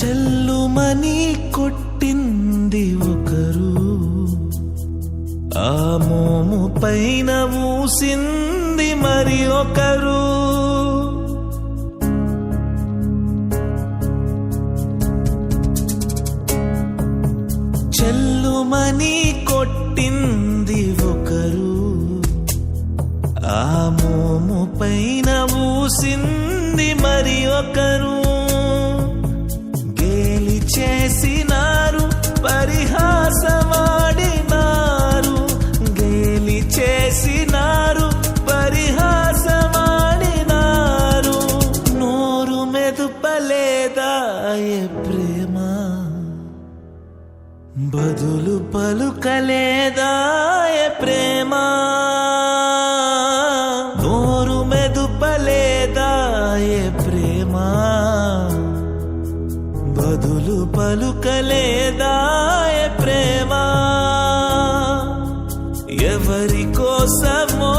చెల్లుమని కొట్టింది ఒకరు, ఆ మోము పైన ఊసింది మరి ఒకరు. చెల్లుమని కొట్టింది ఒకరు, ఆ మోము పైన ఊసింది మరి ఒకరు. గేలి చేసినారు, పరిహాసమాడినారు, గేలి చేసినారు, పరిహాసమాడినారు. నోరు మెదుపలేదాయే ప్రేమ, బదులు పలుకలేదాయే ప్రేమ. నోరు మెదుపలేదాయే ప్రేమ, బదులు పలుకలేదాయే ప్రేమ. ఎవరి కోసమో